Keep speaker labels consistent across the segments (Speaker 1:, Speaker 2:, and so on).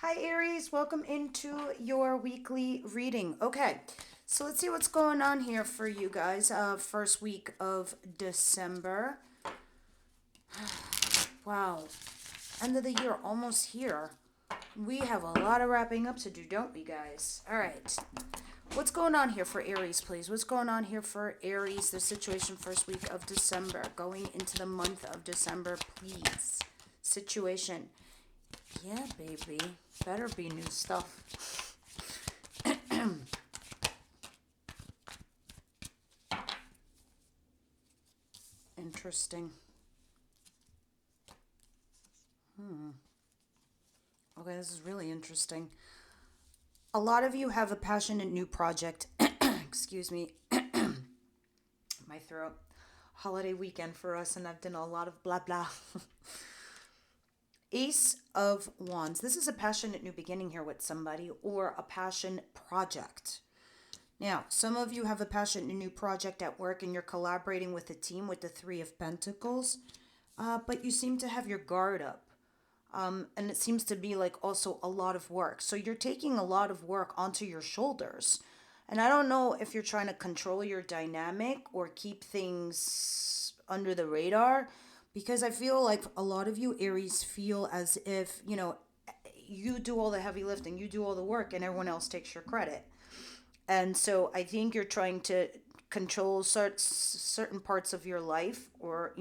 Speaker 1: Hi Aries, welcome into your weekly reading. Okay, so let's see what's going on here for you guys. First week of December. Wow, end of the year almost here. We have a lot of wrapping up to do, don't we, guys? All right, what's going on here for Aries, please? What's going on here for Aries? The situation first week of December, going into the month of December, please. Situation. Yeah, baby. Better be new stuff. Interesting. Okay, this is really interesting. A lot of you have a passionate new project. Excuse me, my throat. Holiday weekend for us, and I've done a lot of blah blah. Ace of Wands. This is a passionate new beginning here with somebody or a passion project. Now, some of you have a passionate new project at work and you're collaborating with a team with the Three of Pentacles, but you seem to have your guard up. And it seems to be like also a lot of work. So you're taking a lot of work onto your shoulders. And I don't know if you're trying to control your dynamic or keep things under the radar, because I feel like a lot of you Aries feel as if, you do all the heavy lifting, you do all the work, and everyone else takes your credit. And so I think you're trying to control certain parts of your life, or,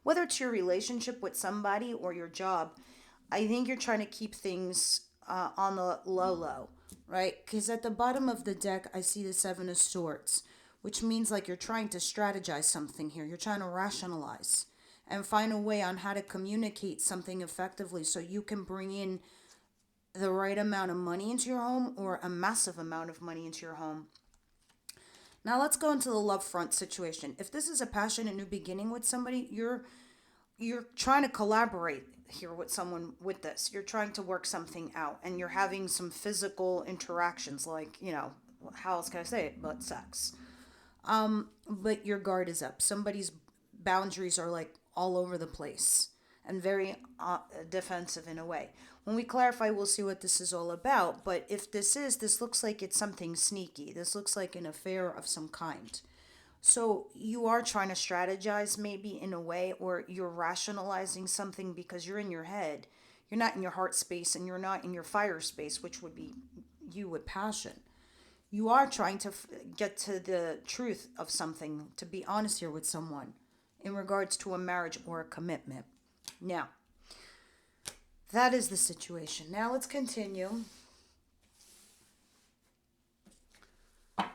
Speaker 1: whether it's your relationship with somebody or your job. I think you're trying to keep things on the low, right? Because at the bottom of the deck, I see the Seven of Swords, which means like you're trying to strategize something here. You're trying to rationalize and find a way on how to communicate something effectively so you can bring in the right amount of money into your home or a massive amount of money into your home. Now let's go into the love front situation. If this is a passionate new beginning with somebody, you're trying to collaborate here with someone with this. You're trying to work something out and you're having some physical interactions, like, how else can I say it but sex. But your guard is up. Somebody's boundaries are like all over the place and very defensive in a way. When we clarify, we'll see what this is all about. But if this looks like it's something sneaky. This looks like an affair of some kind. So you are trying to strategize maybe in a way, or you're rationalizing something because you're in your head. You're not in your heart space and you're not in your fire space, which would be you with passion. You are trying to get to the truth of something, to be honest here with someone in regards to a marriage or a commitment. Now, that is the situation. Now let's continue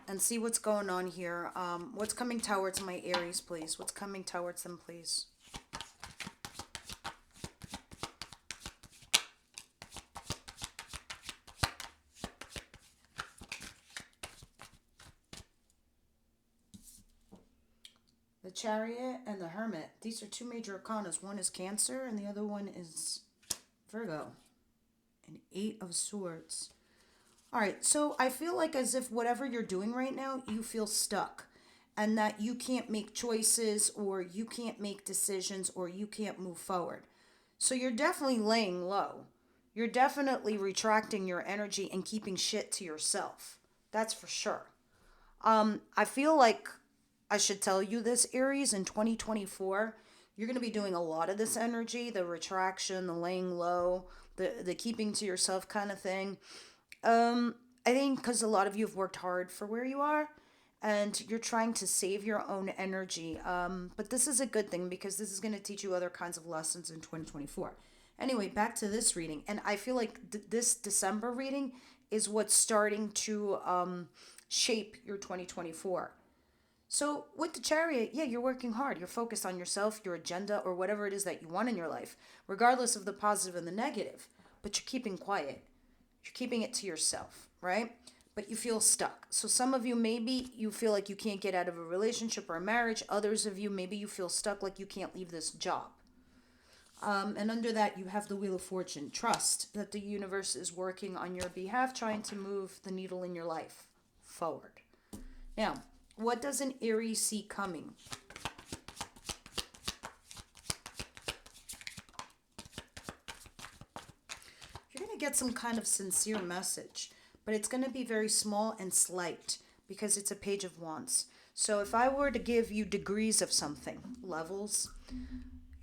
Speaker 1: and see what's going on here. What's coming towards my Aries, please? What's coming towards them, please? The Chariot and the Hermit. These are two major arcanas. One is Cancer and the other one is Virgo. An Eight of Swords. All right, so I feel like as if whatever you're doing right now, you feel stuck and that you can't make choices or you can't make decisions or you can't move forward. So you're definitely laying low. You're definitely retracting your energy and keeping shit to yourself. That's for sure. I feel like I should tell you this, Aries, in 2024, you're going to be doing a lot of this energy, the retraction, the laying low, the keeping to yourself kind of thing. I think because a lot of you have worked hard for where you are and you're trying to save your own energy. But this is a good thing because this is going to teach you other kinds of lessons in 2024. Anyway, back to this reading. And I feel like this December reading is what's starting to shape your 2024. So with the Chariot, yeah, you're working hard. You're focused on yourself, your agenda, or whatever it is that you want in your life, regardless of the positive and the negative. But you're keeping quiet. You're keeping it to yourself, right? But you feel stuck. So some of you, maybe you feel like you can't get out of a relationship or a marriage. Others of you, maybe you feel stuck like you can't leave this job. And under that, you have the Wheel of Fortune. Trust that the universe is working on your behalf, trying to move the needle in your life forward. Now, what does an Aries see coming? You're going to get some kind of sincere message, but it's going to be very small and slight because it's a Page of Wands. So if I were to give you degrees of something, levels,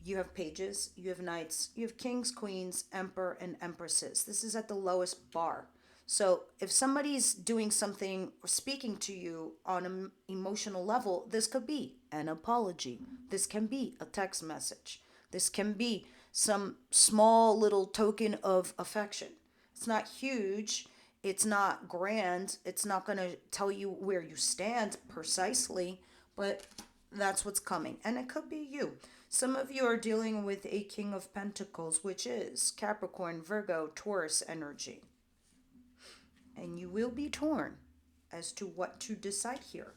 Speaker 1: you have pages, you have knights, you have kings, queens, emperor, and empresses. This is at the lowest bar. So if somebody's doing something or speaking to you on an emotional level, this could be an apology. This can be a text message. This can be some small little token of affection. It's not huge. It's not grand. It's not going to tell you where you stand precisely, but that's what's coming. And it could be you. Some of you are dealing with a King of Pentacles, which is Capricorn, Virgo, Taurus energy. And you will be torn as to what to decide here.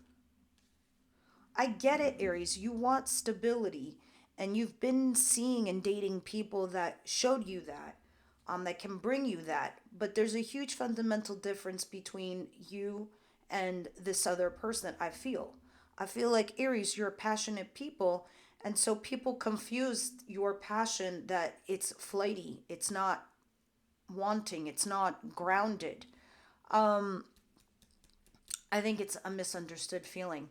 Speaker 1: I get it, Aries. You want stability, and you've been seeing and dating people that showed you that can bring you that. But there's a huge fundamental difference between you and this other person that I feel. I feel like, Aries, you're passionate people, and so people confuse your passion that it's flighty, it's not wanting, it's not grounded. I think it's a misunderstood feeling.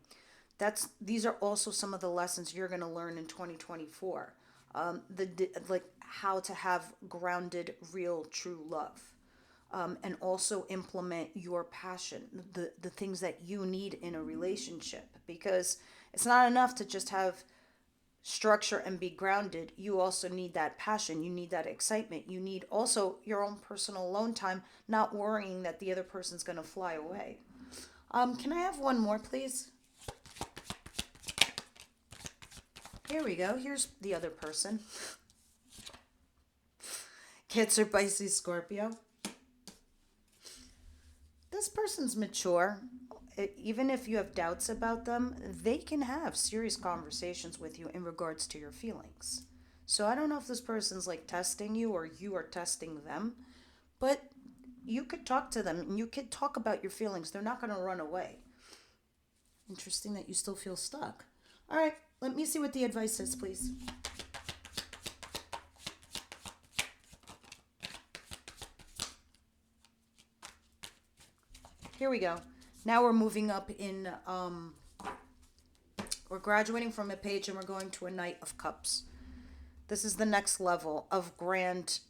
Speaker 1: These are also some of the lessons you're going to learn in 2024. Like how to have grounded, real, true love, and also implement your passion, the things that you need in a relationship. Because it's not enough to just have structure and be grounded. You also need that passion. You need that excitement. You need also your own personal alone time, not worrying that the other person's going to fly away. Can I have one more, please? Here we go. Here's the other person. Cancer, Pisces, Scorpio. This person's mature. Even if you have doubts about them, they can have serious conversations with you in regards to your feelings. So I don't know if this person's like testing you or you are testing them, but you could talk to them and you could talk about your feelings. They're not going to run away. Interesting that you still feel stuck. All right, let me see what the advice is, please. Here we go. Now we're moving up in, we're graduating from a page and we're going to a Knight of Cups. This is the next level of grand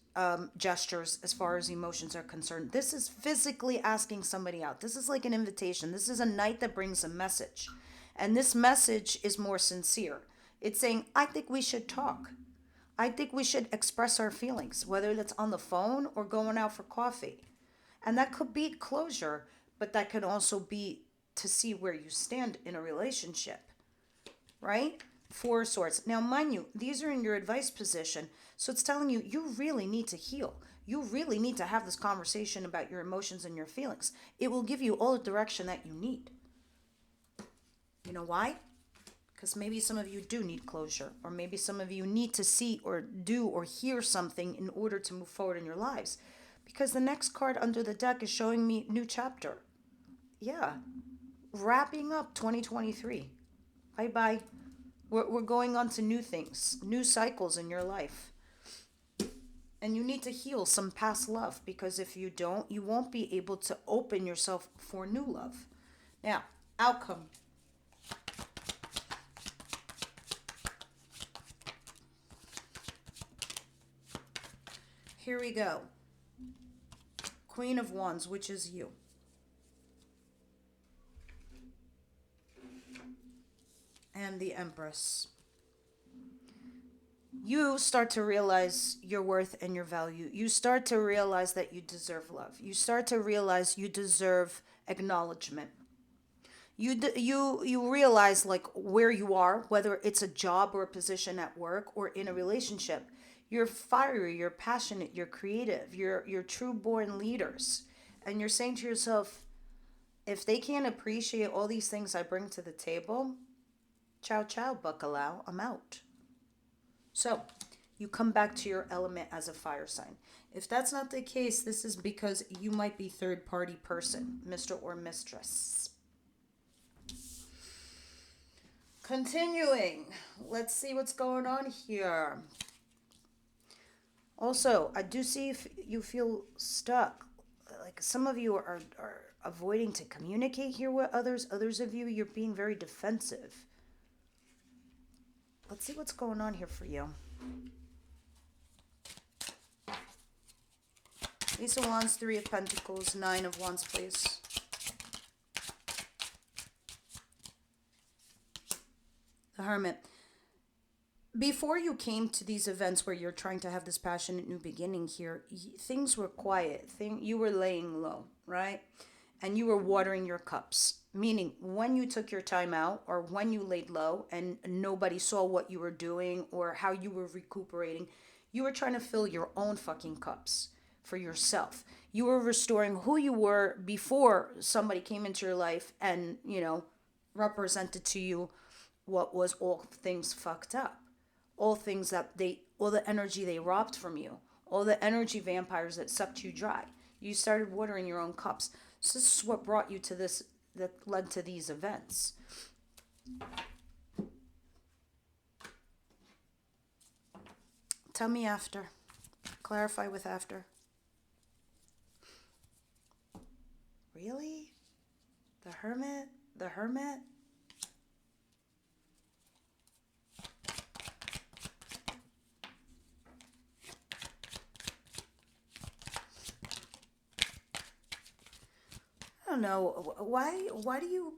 Speaker 1: gestures as far as emotions are concerned. This is physically asking somebody out. This is like an invitation. This is a knight that brings a message. And this message is more sincere. It's saying, I think we should talk. I think we should express our feelings, whether that's on the phone or going out for coffee. And that could be closure, but that could also be to see where you stand in a relationship, right? Four of Swords. Now, mind you, these are in your advice position. So it's telling you, you really need to heal. You really need to have this conversation about your emotions and your feelings. It will give you all the direction that you need. You know why? Because maybe some of you do need closure, or maybe some of you need to see or do or hear something in order to move forward in your lives. Because the next card under the deck is showing me new chapter. Yeah. Wrapping up 2023. Bye-bye. We're going on to new things, new cycles in your life. And you need to heal some past love, because if you don't, you won't be able to open yourself for new love. Now, outcome. Here we go. Queen of Wands, which is you. And the Empress. You start to realize your worth and your value. You start to realize that you deserve love. You start to realize you deserve acknowledgement. You realize like where you are, whether it's a job or a position at work or in a relationship. You're fiery, you're passionate, you're creative, you're true born leaders. And you're saying to yourself, if they can't appreciate all these things I bring to the table, ciao, ciao, bacalao, I'm out. So, you come back to your element as a fire sign. If that's not the case, this is because you might be third party person, Mr. or Mistress. Continuing, let's see what's going on here. Also, I do see if you feel stuck. Like some of you are avoiding to communicate here with others. Others of you, you're being very defensive. Let's see what's going on here for you. Ace of Wands, Three of Pentacles, Nine of Wands, please. The Hermit. Before you came to these events where you're trying to have this passionate new beginning here, things were quiet. You were laying low, right? And you were watering your cups. Meaning, when you took your time out or when you laid low and nobody saw what you were doing or how you were recuperating, you were trying to fill your own fucking cups for yourself. You were restoring who you were before somebody came into your life and, represented to you what was all things fucked up, all things that all the energy they robbed from you, all the energy vampires that sucked you dry. You started watering your own cups. So this is what brought you to this, that led to these events. Tell me after. Clarify with after. Really? The Hermit? The Hermit? I don't know. Why do you...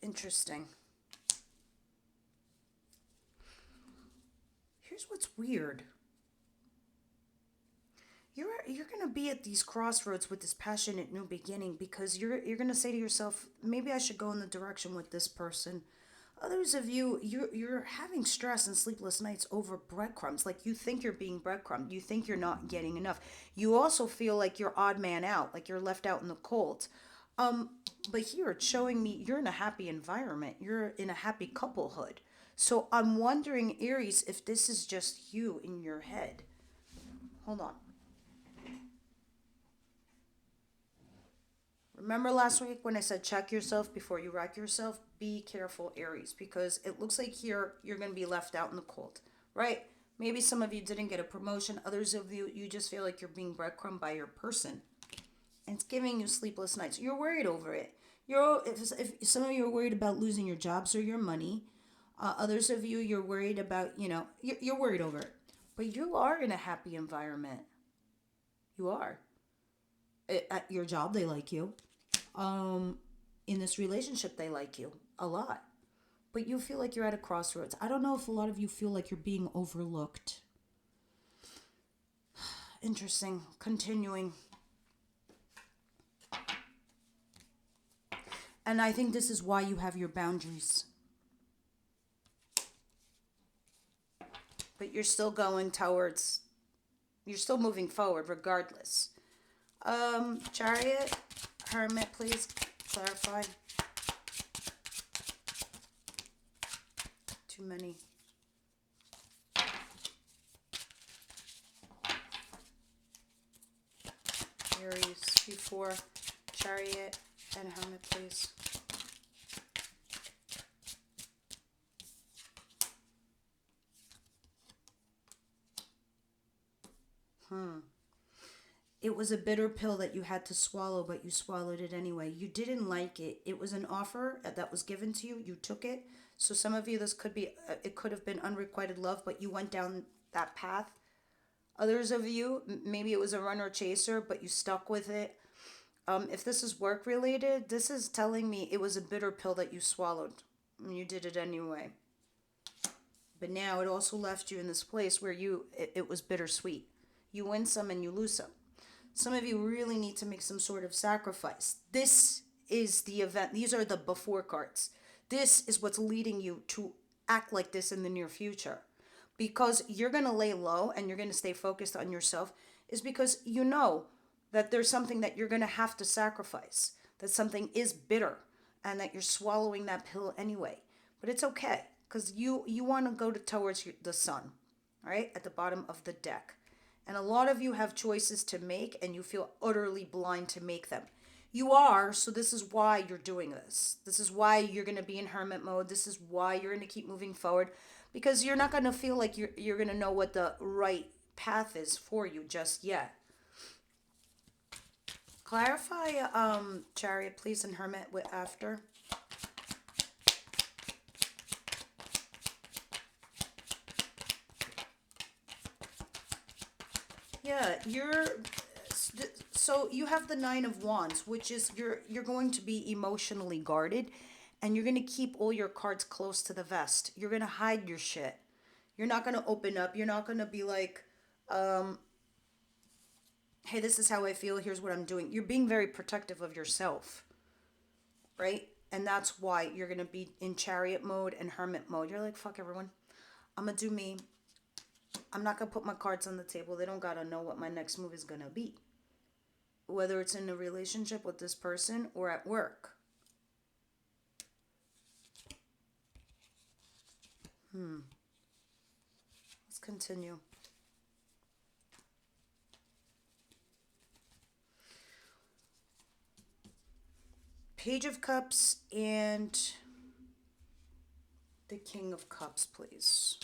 Speaker 1: Interesting. Here's what's weird. You're gonna be at these crossroads with this passionate new beginning because you're gonna say to yourself, maybe I should go in the direction with this person. Others of you, you're having stress and sleepless nights over breadcrumbs. Like you think you're being breadcrumbed. You think you're not getting enough. You also feel like you're odd man out, like you're left out in the cold. But here it's showing me you're in a happy environment. You're in a happy couplehood. So I'm wondering, Aries, if this is just you in your head. Hold on. Remember last week when I said check yourself before you wreck yourself? Be careful, Aries, because it looks like here you're going to be left out in the cold, right? Maybe some of you didn't get a promotion. Others of you, you just feel like you're being breadcrumbed by your person. And it's giving you sleepless nights. You're worried over it. If some of you are worried about losing your jobs or your money, others of you, you're worried about, you're worried over it. But you are in a happy environment. You are. At your job, they like you. In this relationship, they like you a lot. But you feel like you're at a crossroads. I don't know if a lot of you feel like you're being overlooked. Interesting. Continuing. And I think this is why you have your boundaries. But you're still going towards, you're still moving forward regardless. Chariot, Hermit, please clarify. Too many. Aries, before Chariot and Hermit, please. It was a bitter pill that you had to swallow, but you swallowed it anyway. You didn't like it. It was an offer that was given to you. You took it. So some of you, this could be, it could have been unrequited love, but you went down that path. Others of you, maybe it was a runner chaser, but you stuck with it. If this is work related, this is telling me it was a bitter pill that you swallowed. And you did it anyway. But now it also left you in this place where it was bittersweet. You win some and you lose some. Some of you really need to make some sort of sacrifice. This is the event. These are the before cards. This is what's leading you to act like this in the near future. Because you're going to lay low and you're going to stay focused on yourself is because you know that there's something that you're going to have to sacrifice. That something is bitter and that you're swallowing that pill anyway. But it's okay because you want to go towards the sun, right? At the bottom of the deck. And a lot of you have choices to make and you feel utterly blind to make them. You are, so this is why you're doing this. This is why you're going to be in hermit mode. This is why you're going to keep moving forward because you're not going to feel like you're going to know what the right path is for you just yet. Clarify, Chariot, please, and Hermit with after. Yeah, so you have the Nine of Wands, which is you're going to be emotionally guarded, and you're going to keep all your cards close to the vest. You're going to hide your shit. You're not going to open up. You're not going to be like, hey, this is how I feel. Here's what I'm doing. You're being very protective of yourself, right? And that's why you're going to be in Chariot mode and Hermit mode. You're like, fuck everyone. I'm going to do me. I'm not going to put my cards on the table. They don't got to know what my next move is going to be. Whether it's in a relationship with this person or at work. Let's continue. Page of Cups and the King of Cups, please.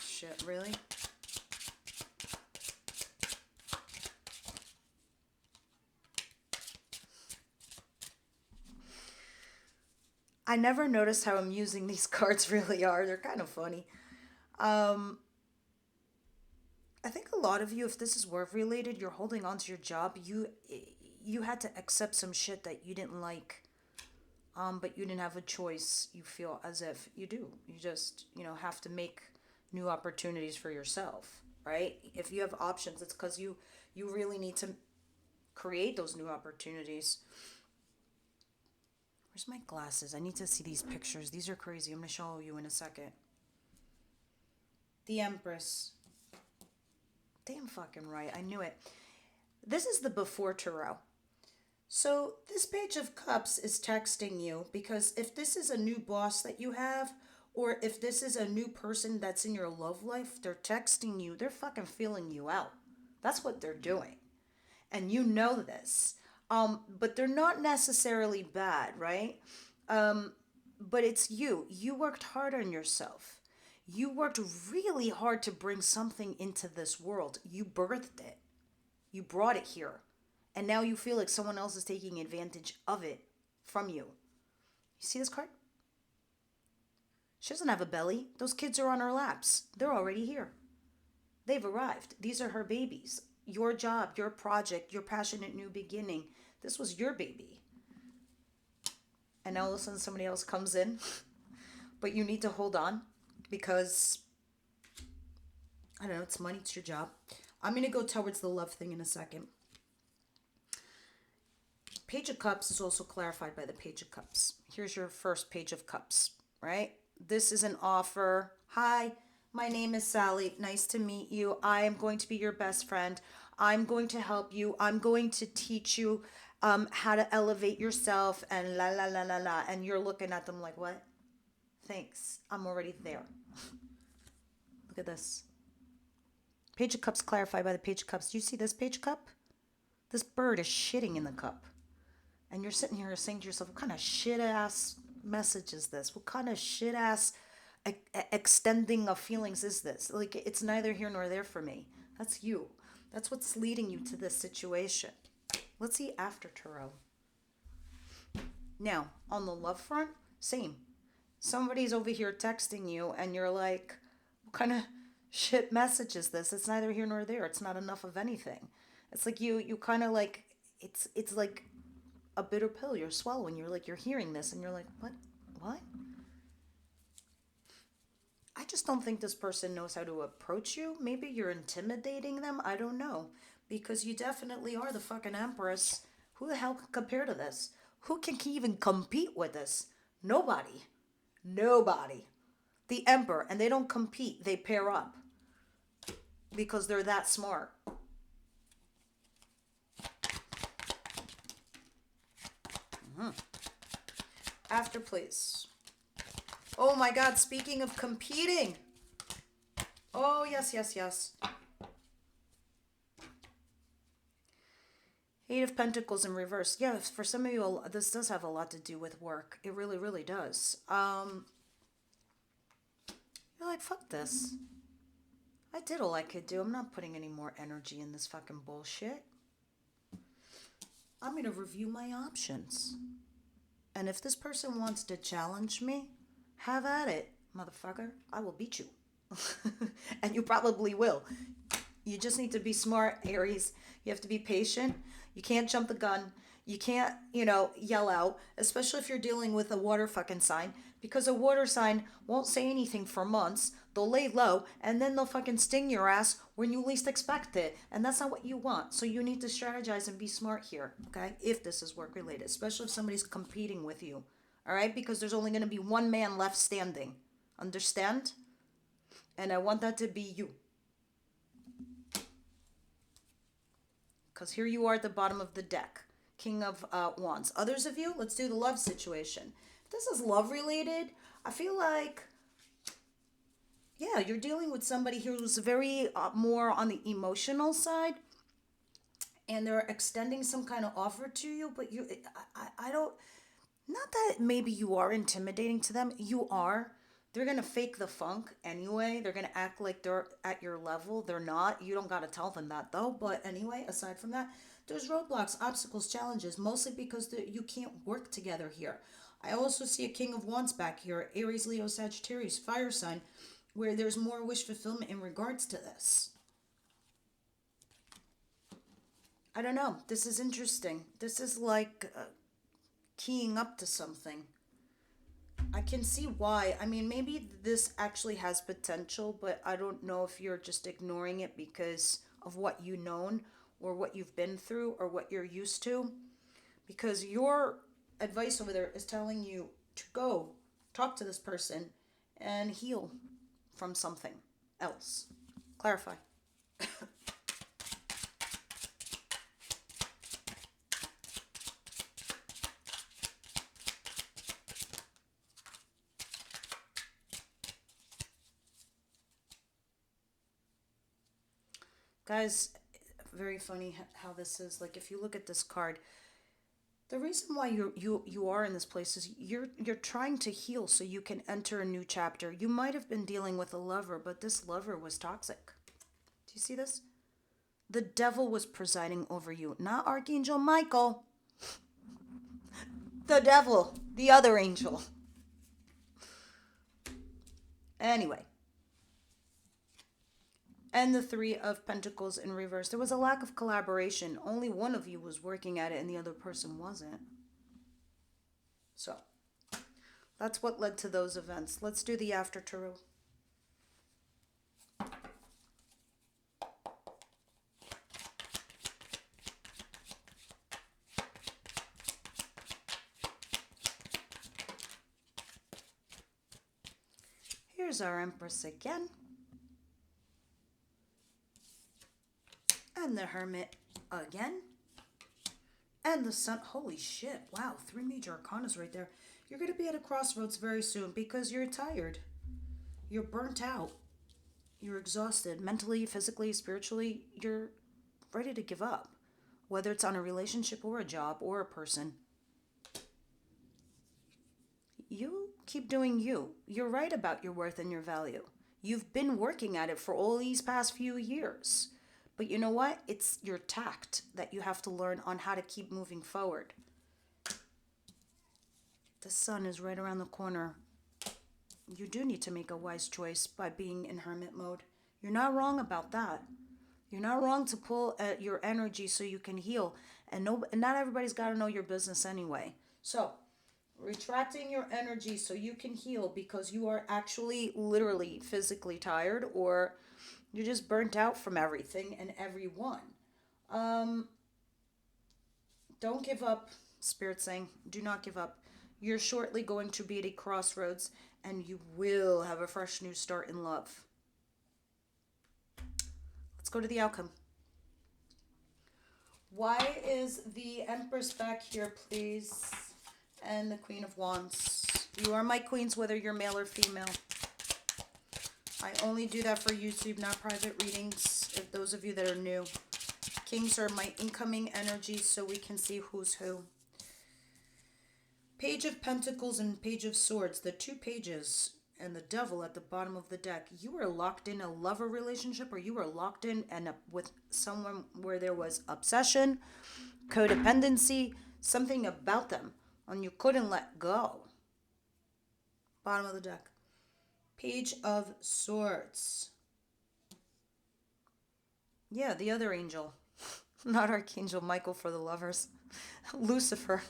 Speaker 1: Shit, really? I never noticed how amusing these cards really are. They're kind of funny. I think a lot of you, if this is work related, you're holding on to your job. You had to accept some shit that you didn't like, but you didn't have a choice. You feel as if you do. You just, have to make new opportunities for yourself, right? If you have options, it's because you really need to create those new opportunities. Where's my glasses? I need to see these pictures. These are crazy. I'm going to show you in a second. The Empress. Damn fucking right. I knew it. This is the before tarot. So this Page of Cups is texting you because if this is a new boss that you have, or if this is a new person that's in your love life, they're texting you. They're fucking feeling you out. That's what they're doing. And you know this. But they're not necessarily bad, right? But it's you. You worked hard on yourself. You worked really hard to bring something into this world. You birthed it. You brought it here. And now you feel like someone else is taking advantage of it from you. You see this card? She doesn't have a belly. Those kids are on her laps. They're already here. They've arrived. These are her babies. Your job, your project, your passionate new beginning. This was your baby. And now all of a sudden somebody else comes in. But you need to hold on because, I don't know, it's money, it's your job. I'm going to go towards the love thing in a second. Page of Cups is also clarified by the Page of Cups. Here's your first Page of Cups, right? This is an offer. Hi, my name is Sally. Nice to meet you. I am going to be your best friend. I'm going to help you. I'm going to teach you how to elevate yourself and la la la la la. And you're looking at them like, what? Thanks. I'm already there. Look at this. Page of Cups clarified by the Page of Cups. Do you see this Page of Cup? This bird is shitting in the cup. And you're sitting here saying to yourself, what kind of shit-ass message is this? What kind of shit-ass extending of feelings is this? Like, it's neither here nor there for me. That's you. That's what's leading you to this situation. Let's see after tarot. Now, on the love front, same. Somebody's over here texting you and you're like, what kind of shit message is this? It's neither here nor there. It's not enough of anything. It's like you kind of like, it's like a bitter pill you're swallowing. You're like, you're hearing this and you're like, what? I just don't think this person knows how to approach you. Maybe you're intimidating them. I don't know. Because you definitely are the fucking Empress. Who the hell can compare to this? Who can even compete with this? Nobody. The Emperor. And they don't compete. They pair up. Because they're that smart. After, please. Oh my God, speaking of competing. Oh, yes. Eight of Pentacles in reverse. Yeah, for some of you, this does have a lot to do with work. It really, really does. You're like, fuck this. I did all I could do. I'm not putting any more energy in this fucking bullshit. I'm going to review my options. And if this person wants to challenge me, have at it, motherfucker. I will beat you. And you probably will. You just need to be smart, Aries. You have to be patient. You can't jump the gun. You can't, yell out, especially if you're dealing with a water fucking sign, because a water sign won't say anything for months. They'll lay low, and then they'll fucking sting your ass when you least expect it. And that's not what you want. So you need to strategize and be smart here, okay? If this is work related, especially if somebody's competing with you, all right? Because there's only going to be one man left standing. Understand? And I want that to be you. Because here you are at the bottom of the deck. King of Wands. Others of you, let's do the love situation. If this is love related, I feel like, yeah, you're dealing with somebody who's very more on the emotional side. And they're extending some kind of offer to you. But I don't, not that maybe you are intimidating to them. You are. They're going to fake the funk anyway. They're going to act like they're at your level. They're not. You don't got to tell them that, though. But anyway, aside from that, there's roadblocks, obstacles, challenges, mostly because you can't work together here. I also see a King of Wands back here, Aries, Leo, Sagittarius, fire sign, where there's more wish fulfillment in regards to this. I don't know. This is interesting. This is like keying up to something. I can see why. I mean, maybe this actually has potential, but I don't know if you're just ignoring it because of what you known or what you've been through or what you're used to. Because your advice over there is telling you to go talk to this person and heal from something else. Clarify. Guys, very funny how this is. Like, if you look at this card, the reason why you are in this place is you're trying to heal so you can enter a new chapter. You might have been dealing with a lover, but this lover was toxic. Do you see this? The devil was presiding over you, not Archangel Michael. The devil, the other angel. Anyway. And the Three of Pentacles in reverse. There was a lack of collaboration. Only one of you was working at it and the other person wasn't. So, that's what led to those events. Let's do the after tarot. Here's our Empress again. And the Hermit again. And the Sun. Holy shit. Wow. 3 major arcanas right there. You're going to be at a crossroads very soon because you're tired. You're burnt out. You're exhausted. Mentally, physically, spiritually. You're ready to give up. Whether it's on a relationship or a job or a person. You keep doing you. You're right about your worth and your value. You've been working at it for all these past few years. But you know what? It's your tact that you have to learn on how to keep moving forward. The sun is right around the corner. You do need to make a wise choice by being in hermit mode. You're not wrong about that. You're not wrong to pull at your energy so you can heal. And not everybody's got to know your business anyway. So, retracting your energy so you can heal because you are actually literally physically tired or you're just burnt out from everything and everyone. Don't give up, Spirit's saying. Do not give up. You're shortly going to be at a crossroads and you will have a fresh new start in love. Let's go to the outcome. Why is the Empress back here, please? And the Queen of Wands. You are my queens, whether you're male or female. I only do that for YouTube, not private readings. If those of you that are new, Kings are my incoming energy, so we can see who's who. Page of Pentacles and Page of Swords, the two pages, and the Devil at the bottom of the deck. You were locked in a lover relationship, or you were locked in with someone where there was obsession, codependency, something about them, and you couldn't let go. Bottom of the deck. Page of Swords. Yeah, the other angel. Not Archangel Michael for the lovers. Lucifer.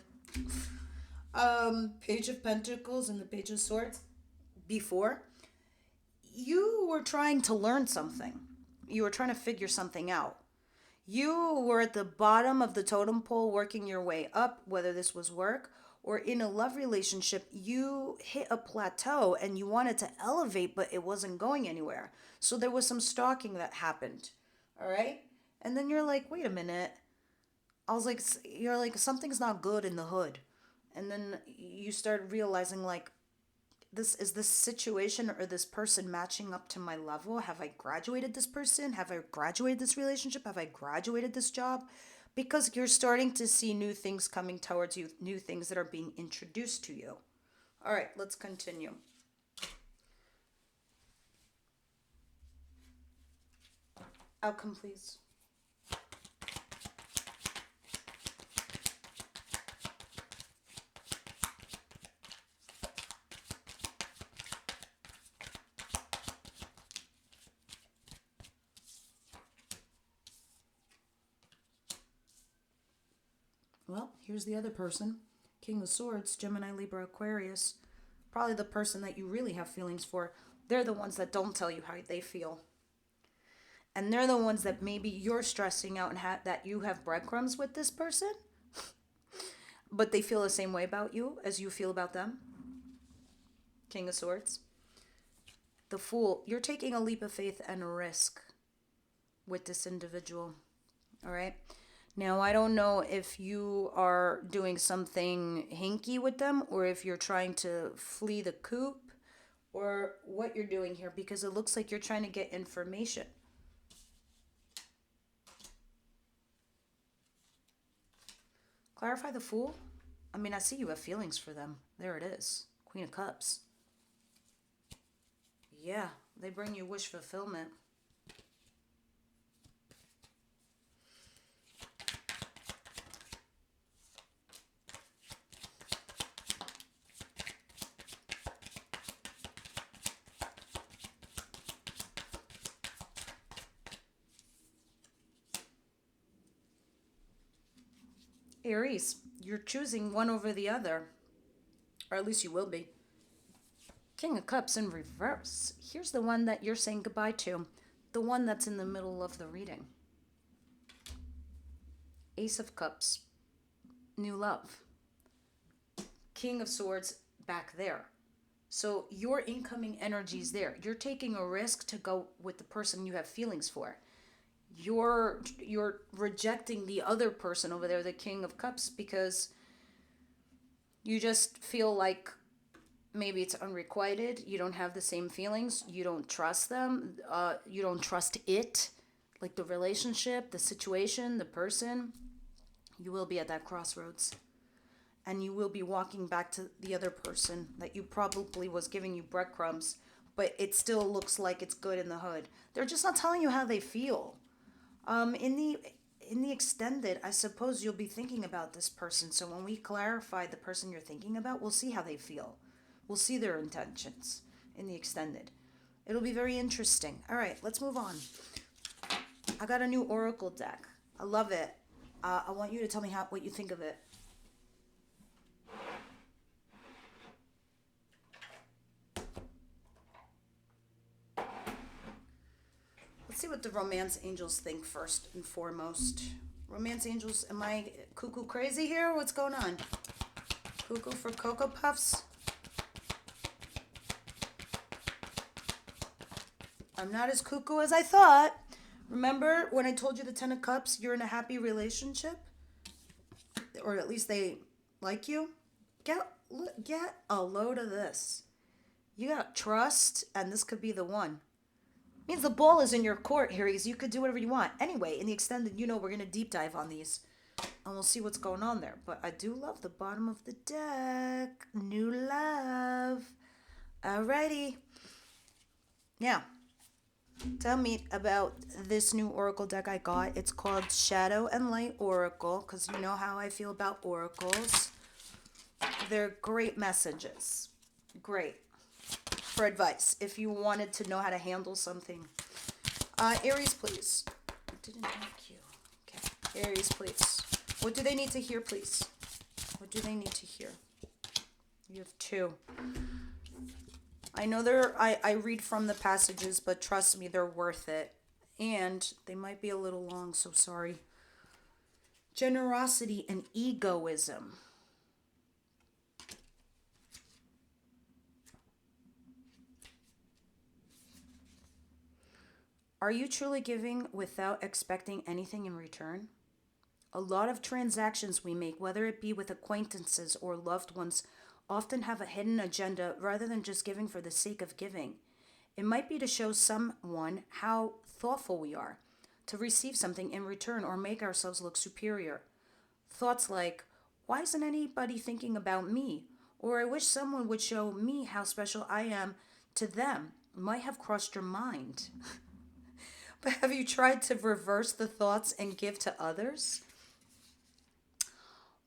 Speaker 1: Page of Pentacles and the Page of Swords. Before, you were trying to learn something. You were trying to figure something out. You were at the bottom of the totem pole working your way up, whether this was work or in a love relationship. You hit a plateau and you wanted to elevate, but it wasn't going anywhere. So there was some stalking that happened. All right? And then you're like, wait a minute. You're like, something's not good in the hood. And then you start realizing, like, this situation or this person matching up to my level? Have I graduated this person? Have I graduated this relationship? Have I graduated this job? Because you're starting to see new things coming towards you, new things that are being introduced to you. All right, let's continue. Outcome, please. Well, here's the other person. King of Swords, Gemini, Libra, Aquarius. Probably the person that you really have feelings for. They're the ones that don't tell you how they feel. And they're the ones that maybe you're stressing out and that you have breadcrumbs with this person. But they feel the same way about you as you feel about them. King of Swords. The Fool. You're taking a leap of faith and a risk with this individual. All right? Now, I don't know if you are doing something hinky with them or if you're trying to flee the coop or what you're doing here, because it looks like you're trying to get information. Clarify the Fool? I mean, I see you have feelings for them. There it is. Queen of Cups. Yeah, they bring you wish fulfillment. Aries, you're choosing one over the other. Or at least you will be. King of Cups in reverse. Here's the one that you're saying goodbye to. The one that's in the middle of the reading. Ace of Cups. New love. King of Swords back there. So your incoming energy is there. You're taking a risk to go with the person you have feelings for. You're rejecting the other person over there, the King of Cups, because you just feel like maybe it's unrequited. You don't have the same feelings. You don't trust them. You don't trust it, like the relationship, the situation, the person. You will be at that crossroads. And you will be walking back to the other person that you probably was giving you breadcrumbs, but it still looks like it's good in the hood. They're just not telling you how they feel. In the extended, I suppose you'll be thinking about this person. So when we clarify the person you're thinking about, we'll see how they feel. We'll see their intentions in the extended. It'll be very interesting. All right, let's move on. I got a new oracle deck. I love it. I want you to tell me what you think of it. Let's see what the romance angels think first and foremost. Romance angels, am I cuckoo crazy here? What's going on? Cuckoo for Cocoa Puffs? I'm not as cuckoo as I thought. Remember when I told you the Ten of Cups, you're in a happy relationship? Or at least they like you? Get a load of this. You got trust, and this could be the one. Means the ball is in your court, Aries. You could do whatever you want. Anyway, in the extended, we're going to deep dive on these. And we'll see what's going on there. But I do love the bottom of the deck. New love. Alrighty. Now, tell me about this new oracle deck I got. It's called Shadow and Light Oracle, because you know how I feel about oracles. They're great messages. Great. For advice, if you wanted to know how to handle something. Aries, please. I didn't like you. Okay. Aries, please. What do they need to hear, please? What do they need to hear? You have 2. I know I read from the passages, but trust me, they're worth it. And they might be a little long, so sorry. Generosity and egoism. Are you truly giving without expecting anything in return? A lot of transactions we make, whether it be with acquaintances or loved ones, often have a hidden agenda rather than just giving for the sake of giving. It might be to show someone how thoughtful we are, to receive something in return or make ourselves look superior. Thoughts like, why isn't anybody thinking about me? Or I wish someone would show me how special I am to them might have crossed your mind. But have you tried to reverse the thoughts and give to others?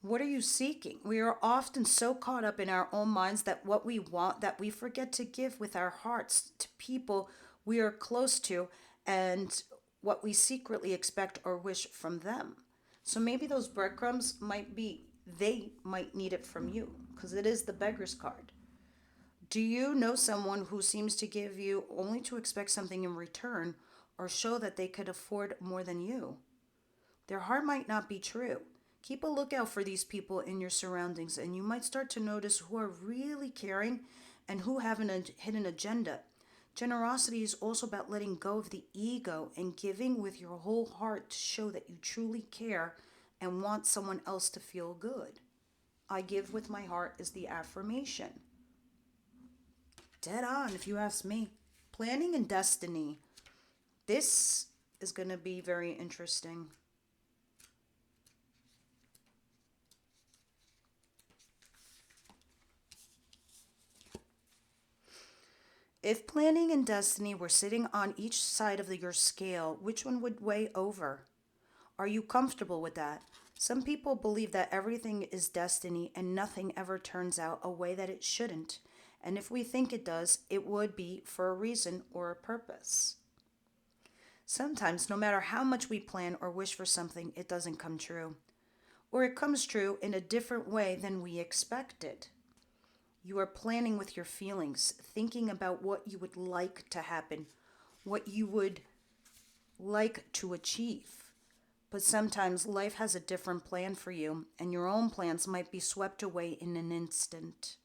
Speaker 1: What are you seeking? We are often so caught up in our own minds that what we want that we forget to give with our hearts to people we are close to and what we secretly expect or wish from them. So maybe those breadcrumbs they might need it from you because it is the beggar's card. Do you know someone who seems to give you only to expect something in return or show that they could afford more than you? Their heart might not be true. Keep a lookout for these people in your surroundings, and you might start to notice who are really caring and who have a hidden agenda. Generosity is also about letting go of the ego and giving with your whole heart to show that you truly care and want someone else to feel good. I give with my heart is the affirmation. Dead on, if you ask me. Planning and destiny. This is going to be very interesting. If planning and destiny were sitting on each side of your scale, which one would weigh over? Are you comfortable with that? Some people believe that everything is destiny and nothing ever turns out a way that it shouldn't. And if we think it does, it would be for a reason or a purpose. Sometimes, no matter how much we plan or wish for something, it doesn't come true. Or it comes true in a different way than we expected. You are planning with your feelings, thinking about what you would like to happen, what you would like to achieve. But sometimes life has a different plan for you, and your own plans might be swept away in an instant.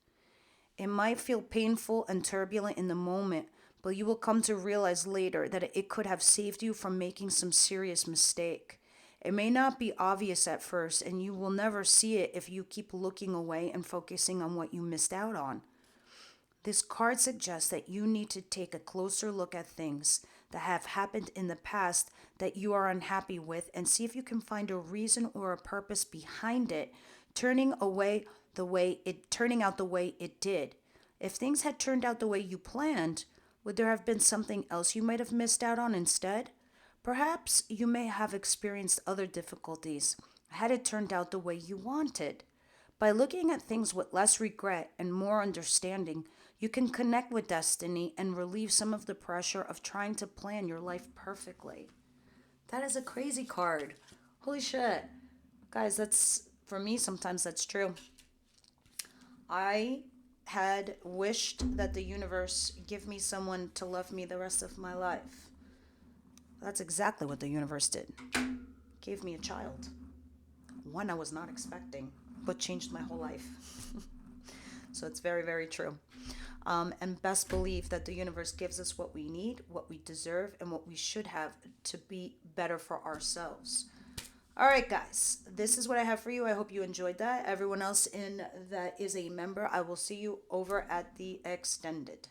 Speaker 1: It might feel painful and turbulent in the moment, but you will come to realize later that it could have saved you from making some serious mistake. It may not be obvious at first, and you will never see it if you keep looking away and focusing on what you missed out on. This card suggests that you need to take a closer look at things that have happened in the past that you are unhappy with and see if you can find a reason or a purpose behind it turning out the way it did. If things had turned out the way you planned, would there have been something else you might have missed out on instead? Perhaps you may have experienced other difficulties had it turned out the way you wanted. By looking at things with less regret and more understanding, you can connect with destiny and relieve some of the pressure of trying to plan your life perfectly. That is a crazy card. Holy shit. Guys, for me, sometimes that's true. I had wished that the universe give me someone to love me the rest of my life. That's exactly what the universe did. Gave me a child. One I was not expecting, but changed my whole life. So it's very, very true. And best believe that the universe gives us what we need, what we deserve, and what we should have to be better for ourselves. All right, guys, this is what I have for you. I hope you enjoyed that. Everyone else in that is a member, I will see you over at the extended.